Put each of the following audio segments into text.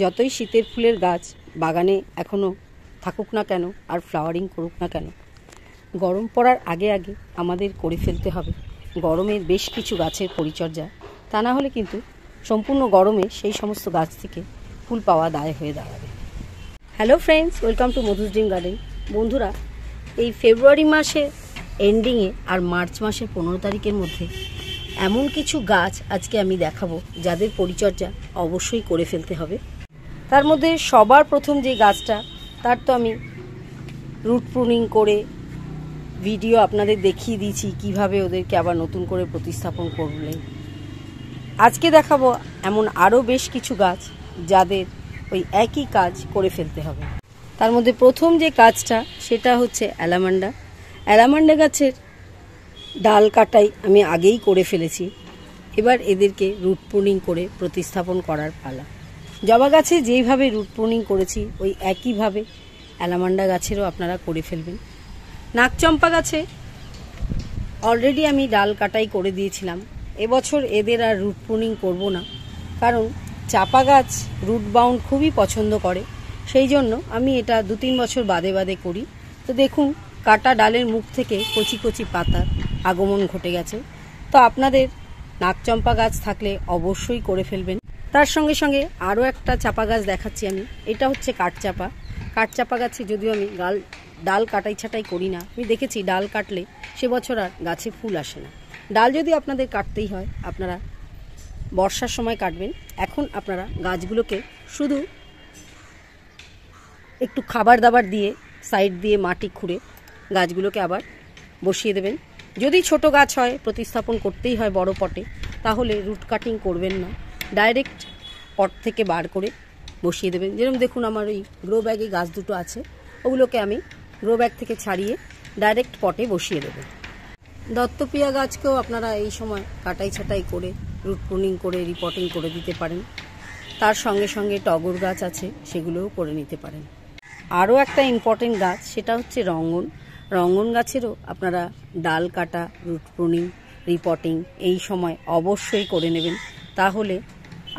যতই শীতের ফুলের গাছ বাগানে এখনও থাকুক না কেন আর ফ্লাওয়ারিং করুক না কেন, গরম পড়ার আগে আগে আমাদের করে ফেলতে হবে গরমের বেশ কিছু গাছের পরিচর্যা। তা না হলে কিন্তু সম্পূর্ণ গরমে সেই সমস্ত গাছ থেকে ফুল পাওয়া দায় হয়ে দাঁড়াবে। Hello friends, welcome to Madhu's dream garden. বন্ধুরা, এই ফেব্রুয়ারি মাসের এন্ডিংয়ে আর মার্চ মাসের 15 তারিখের মধ্যে এমন কিছু গাছ আজকে আমি দেখাবো যাদের পরিচর্যা অবশ্যই করে ফেলতে হবে। তার মধ্যে সবার প্রথম যে গাছটা, তার তো আমি রুট প্রুনিং করে ভিডিও আপনাদের দেখিয়ে দিয়েছি কিভাবে ওদেরকে আবার নতুন করে প্রতিস্থাপন করলেন। আজকে দেখাবো এমন আরও বেশ কিছু গাছ যাদের ওই একই কাজ করে ফেলতে হবে। তার মধ্যে প্রথম যে কাজটা সেটা হচ্ছে অ্যালামান্ডা। অ্যালামান্ডা গাছের ডাল কাটাই আমি আগেই করে ফেলেছি, এবার এদেরকে রুট প্রুনিং করে প্রতিস্থাপন করার পালা। জবা গাছে যেইভাবে রুট প্রুনিং করেছি ওই একইভাবে অ্যালামান্ডা গাছেরও আপনারা করে ফেলবেন। নাকচম্পা গাছে অলরেডি আমি ডাল কাটাই করে দিয়েছিলাম। এবছর এদের আর রুট প্রুনিং করব না, কারণ চাপা গাছ রুট বাউন্ড খুবই পছন্দ করে, সেই জন্য আমি এটা 2-3 বছর বাদে বাদে করি। তো দেখুন, কাটা ডালের মুখ থেকে কচি কচি পাতার আগমন ঘটে গেছে। তো আপনাদের নাকচম্পা গাছ থাকলে অবশ্যই করে ফেলবেন। তার সঙ্গে সঙ্গে আরও একটা চাপা গাছ দেখাচ্ছি আমি, এটা হচ্ছে কাঠচাপা। কাঠচাপা গাছে যদিও আমি ডাল কাটাই ছাটাই করি না, আমি দেখেছি ডাল কাটলে সে বছর আর গাছে ফুল আসে না। ডাল যদি আপনাদের কাটতেই হয় আপনারা বর্ষার সময় কাটবেন। এখন আপনারা গাছগুলোকে শুধু একটু খাবার দাবার দিয়ে সাইড দিয়ে মাটি খুঁড়ে গাছগুলোকে আবার বসিয়ে দেবেন। যদি ছোট গাছ হয়, প্রতিস্থাপন করতেই হয় বড় পটে, তাহলে রুট কাটিং করবেন না, ডাইরেক্ট পট থেকে বার করে বসিয়ে দেবেন। যেরকম দেখুন আমার ওই গ্রো ব্যাগে গাছ দুটো আছে, ওগুলোকে আমি গ্রো ব্যাগ থেকে ছাড়িয়ে ডাইরেক্ট পটে বসিয়ে দেবেন। দত্তপিয়া গাছকেও আপনারা এই সময় কাটাই ছাটাই করে রুট প্রুনিং করে রিপোর্টিং করে দিতে পারেন। তার সঙ্গে সঙ্গে টগর গাছ আছে, সেগুলোও করে নিতে পারেন। আরও একটা ইম্পর্টেন্ট গাছ, সেটা হচ্ছে রঙ্গন। রঙ্গন গাছেরও আপনারা ডাল কাটা, রুট প্রুনিং, রিপোর্টিং এই সময় অবশ্যই করে নেবেন, তাহলে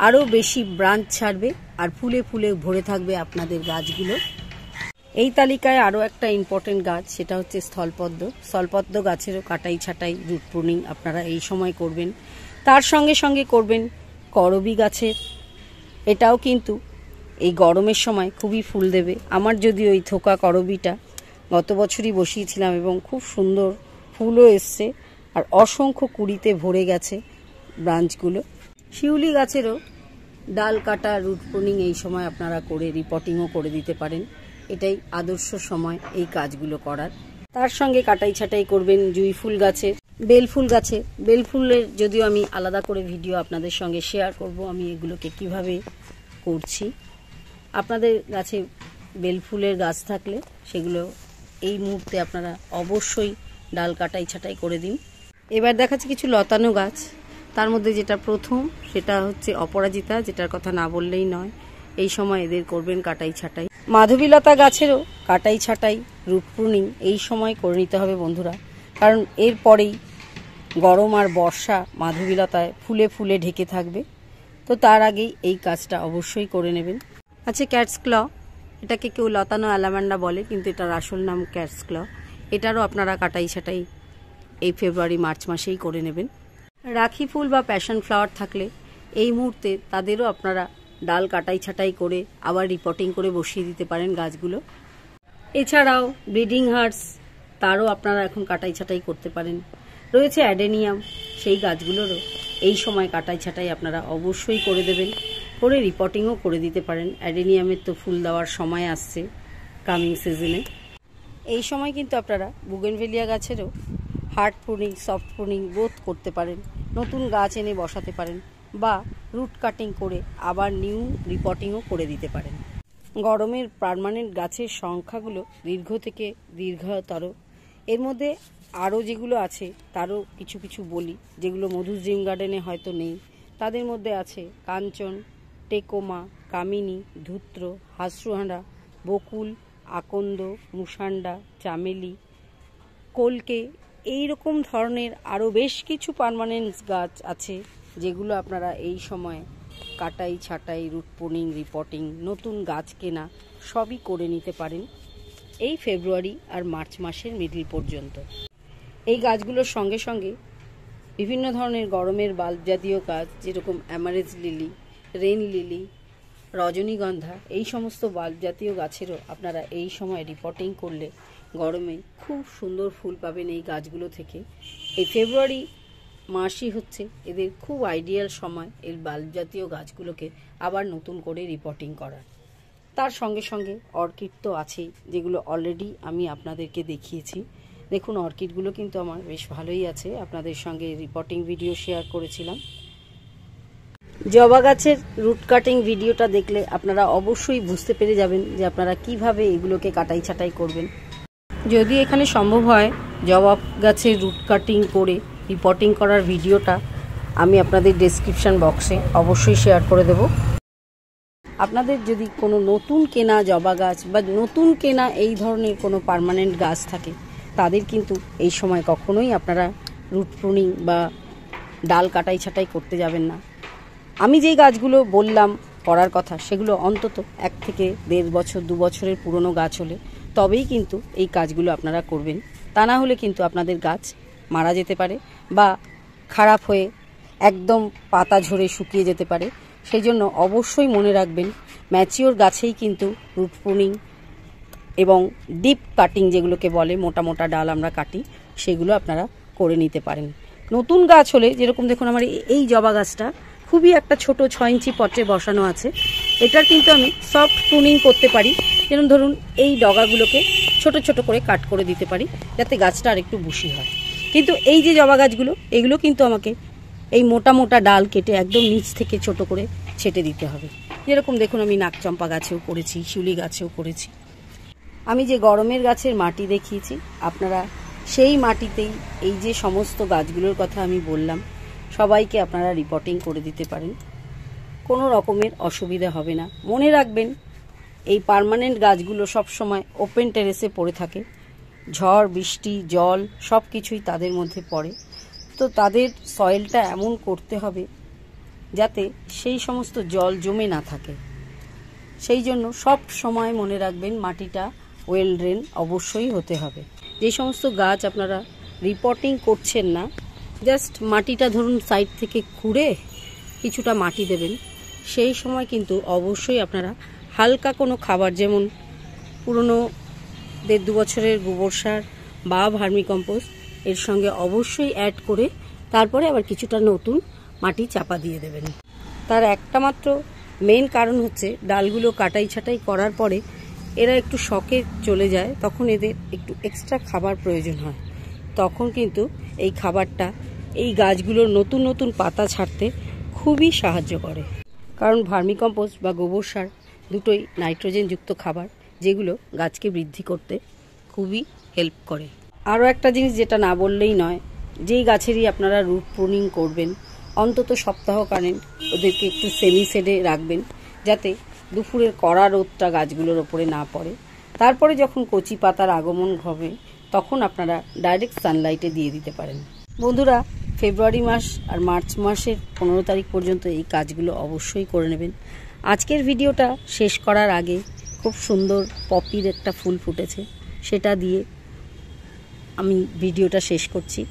আরও বেশি ব্রাঞ্চ ছাড়বে আর ফুলে ফুলে ভরে থাকবে আপনাদের গাছগুলো। এই তালিকায় আরও একটা ইম্পর্টেন্ট গাছ, সেটা হচ্ছে স্থলপদ্ম। স্থলপদ্ম গাছেরও কাটাই ছাটাই রুট প্রুনিং আপনারা এই সময় করবেন। তার সঙ্গে সঙ্গে করবেন করবী গাছের, এটাও কিন্তু এই গরমের সময় খুবই ফুল দেবে। আমার যদি ওই থোকা করবীটা গত বছরই বসিয়েছিলাম এবং খুব সুন্দর ফুলও এসছে আর অসংখ্য কুড়িতে ভরে গেছে ব্রাঞ্চগুলো। শিউলি গাছেরও ডাল কাটা, রুট প্রুনিং এই সময় আপনারা করে রিপোর্টিংও করে দিতে পারেন। এটাই আদর্শ সময় এই কাজগুলো করার। তার সঙ্গে কাটাই ছাটাই করবেন জুঁই ফুল গাছের, বেল ফুল গাছে। বেল ফুলের যদিও আমি আলাদা করে ভিডিও আপনাদের সঙ্গে শেয়ার করব, আমি এগুলোকে কিভাবে করছি। আপনাদের গাছে বেল ফুলের গাছ থাকলে সেগুলো এই মুহূর্তে আপনারা অবশ্যই ডাল কাটাই ছাটাই করে দিন। এবার দেখাচ্ছি কিছু লতানো গাছ। তার মধ্যে যেটা প্রথম সেটা হচ্ছে অপরাজিতা, যেটার কথা না বললেই নয়। এই সময় এদের করবেন কাটাই ছাটাই। মাধবীলতা গাছেরও কাটাই ছাটাই, রুট প্রুনিং এই সময় করে নিতে হবে বন্ধুরা, কারণ এরপরেই গরম আর বর্ষা মাধবীলতায় ফুলে ফুলে ঢেকে থাকবে। তো তার আগেই এই কাজটা অবশ্যই করে নেবেন। আচ্ছা, ক্যাটস ক্ল, এটাকে কেউ লতানো অ্যালামান্ডা বলে, কিন্তু এটার আসল নাম ক্যাটস ক্ল। এটারও আপনারা কাটাই ছাটাই এই ফেব্রুয়ারি মার্চ মাসেই করে নেবেন। রাখি ফুল বা প্যাশন ফ্লাওয়ার থাকলে এই মুহূর্তে তাদেরও আপনারা ডাল কাটাই ছাটাই করে আবার রিপোর্টিং করে বসিয়ে দিতে পারেন গাছগুলো। এছাড়াও ব্রিডিং হার্টস, তারও আপনারা এখন কাটাই ছাটাই করতে পারেন। রয়েছে অ্যাডেনিয়াম, সেই গাছগুলোরও এই সময় কাটাই ছাটাই আপনারা অবশ্যই করে দেবেন, করে রিপোর্টিংও করে দিতে পারেন। অ্যাডেনিয়ামের তো ফুল দেওয়ার সময় আসছে কামিং সিজনে। এই সময় কিন্তু আপনারা বুগেনভেলিয়া গাছেরও hard pruning, soft pruning both করতে পারেন। নতুন গাছ এনে বসাতে পারেন বা রুট কাটিং করে আবার নিউ রিপোর্টিংও করে দিতে পারেন। গরমের পার্মানেন্ট গাছের সংখ্যাগুলো দীর্ঘ থেকে দীর্ঘতর। এর মধ্যে আরও যেগুলো আছে তারও কিছু কিছু বলি, যেগুলো মধুস ড্রিম গার্ডেনে হয়তো নেই। তাদের মধ্যে আছে কাঞ্চন, টেকোমা, কামিনী, ধূত্র, হাসরুহাঁড়া, বকুল, আকন্দ, মুসান্ডা, চামেলি, কলকে, এই রকম ধরনের আরও বেশ কিছু পার্মানেন্ট গাছ আছে যেগুলো আপনারা এই সময় কাটাই ছাঁটাই, রুট প্রুনিং, রিপোর্টিং, নতুন গাছ কেনা সবই করে নিতে পারেন এই ফেব্রুয়ারি আর মার্চ মাসের মিডল পর্যন্ত। এই গাছগুলোর সঙ্গে সঙ্গে বিভিন্ন ধরনের গরমের বাল্ব জাতীয় গাছ, যেরকম অ্যামারেজ লিলি, রেন লিলি, রজনীগন্ধা, এই সমস্ত বাল্ব জাতীয় গাছেরও আপনারা এই সময় রিপোর্টিং করলে গরমে খুব সুন্দর ফুল পাবেন এই গাছগুলো থেকে। এই ফেব্রুয়ারি মাসই হচ্ছে এদের খুব আইডিয়াল সময় এই বাল্ব জাতীয় গাছগুলোকে আবার নতুন করে রিপোর্টিং করার। তার সঙ্গে সঙ্গে অর্কিড তো আছেই, যেগুলো অলরেডি আমি আপনাদেরকে দেখিয়েছি। দেখুন অর্কিডগুলো কিন্তু আমার বেশ ভালোই আছে, আপনাদের সঙ্গে রিপোর্টিং ভিডিও শেয়ার করেছিলাম। জবা গাছের রুট কাটিং ভিডিওটা দেখলে আপনারা অবশ্যই বুঝতে পেরে যাবেন যে আপনারা কিভাবে এগুলোকে কাটাই ছাঁটাই করবেন। যদি এখানে সম্ভব হয় জবা গাছের রুট কাটিং করে রিপোর্টিং করার ভিডিওটা আমি আপনাদের ডেসক্রিপশন বক্সে অবশ্যই শেয়ার করে দেব। আপনাদের যদি কোনো নতুন কেনা জবা গাছ বা নতুন কেনা এই ধরনের কোনো পার্মানেন্ট গাছ থাকে, তাদের কিন্তু এই সময় কখনোই আপনারা রুট প্রুনিং বা ডাল কাটাই ছাঁটাই করতে যাবেন না। আমি যেই গাছগুলো বললাম করার কথা, সেগুলো অন্তত 1 থেকে 1.5 বছর 2 বছরের পুরনো গাছ হলে তবেই কিন্তু এই কাজগুলো আপনারা করবেন। তা না হলে কিন্তু আপনাদের গাছ মারা যেতে পারে বা খারাপ হয়ে একদম পাতা ঝরে শুকিয়ে যেতে পারে। সেই জন্য অবশ্যই মনে রাখবেন ম্যাচিওর গাছেই কিন্তু রুট প্রুনিং এবং ডিপ কাটিং, যেগুলোকে বলে মোটা মোটা ডাল আমরা কাটি, সেগুলো আপনারা করে নিতে পারেন। নতুন গাছ হলে যেরকম দেখুন আমার এই জবা গাছটা খুবই একটা ছোট 6 ইঞ্চি পটে বসানো আছে। এটার কিন্তু আমি সফট প্রুনিং করতে পারি, যেমন ধরুন এই ডগাগুলোকে ছোট ছোট করে কাট করে দিতে পারি যাতে গাছটা আর একটু বুশি হয়। কিন্তু এই যে জবা গাছগুলো, এগুলো কিন্তু আমাকে এই মোটা মোটা ডাল কেটে একদম নিচ থেকে ছোট করে ছেটে দিতে হবে। যেরকম দেখুন আমি নাকচম্পা গাছেও করেছি, শিউলি গাছেও করেছি। আমি যে গরমের গাছের মাটি দেখিয়েছি, আপনারা সেই মাটিতেই এই যে সমস্ত গাছগুলোর কথা আমি বললাম সবাইকে আপনারা রিপোর্টিং করে দিতে পারেন, কোনো রকমের অসুবিধা হবে না। মনে রাখবেন এই পার্মানেন্ট গাছগুলো সব সময় ওপেন টেরেসে পড়ে থাকে, ঝড় বৃষ্টি জল সব কিছুই তাদের মধ্যে পড়ে। তো তাদের সয়েলটা এমন করতে হবে যাতে সেই সমস্ত জল জমে না থাকে। সেই জন্য সব সময় মনে রাখবেন মাটিটা ওয়েল ড্রেন অবশ্যই হতে হবে। যে সমস্ত গাছ আপনারা রিপোর্টিং করছেন না, জাস্ট মাটিটা ধরুন সাইড থেকে খুঁড়ে কিছুটা মাটি দেবেন, সেই সময় কিন্তু অবশ্যই আপনারা হালকা কোনো খাবার, যেমন পুরনো 1.5-2 বছরের গোবর সার বা ভার্মিকম্পোস্ট এর সঙ্গে অবশ্যই অ্যাড করে তারপরে আবার কিছুটা নতুন মাটি চাপা দিয়ে দেবেন। তার একটা মাত্র মেন কারণ হচ্ছে ডালগুলো কাটাই ছাঁটাই করার পরে এরা একটু শকে চলে যায়, তখন এদের একটু এক্সট্রা খাবার প্রয়োজন হয়। তখন কিন্তু এই খাবারটা এই গাছগুলোর নতুন নতুন পাতা ছাড়তে খুবই সাহায্য করে, কারণ ভার্মিকম্পোস্ট বা গোবর সার দুটোই নাইট্রোজেনযুক্ত খাবার, যেগুলো গাছকে বৃদ্ধি করতে খুবই হেল্প করে। আরও একটা জিনিস যেটা না বললেই নয়, যেই গাছেরই আপনারা রুট প্রুনিং করবেন অন্তত সপ্তাহখানেক ওদেরকে একটু সেমি শেডে রাখবেন, যাতে দুপুরের কড়া রোদটা গাছগুলোর ওপরে না পড়ে। তারপরে যখন কচি পাতার আগমন হবে তখন আপনারা ডাইরেক্ট সানলাইটে দিয়ে দিতে পারেন। বন্ধুরা, ফেব্রুয়ারি মাস আর মার্চ মাসের 15 তারিখ পর্যন্ত এই কাজগুলো অবশ্যই করে নেবেন। আজকের ভিডিওটা শেষ করার আগে খুব সুন্দর পপির একটা ফুল ফুটেছে, সেটা দিয়ে আমি ভিডিওটা শেষ করছি।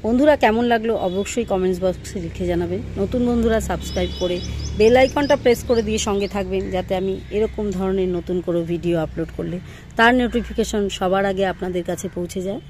বন্ধুরা কেমন লাগলো অবশ্যই কমেন্টস বক্সে লিখে জানাবেন। নতুন বন্ধুরা সাবস্ক্রাইব করে বেল আইকনটা প্রেস করে দিয়ে সঙ্গে থাকবেন, যাতে আমি এরকম ধরনের নতুন করে ভিডিও আপলোড করলে তার নোটিফিকেশন সবার আগে আপনাদের কাছে পৌঁছে যায়।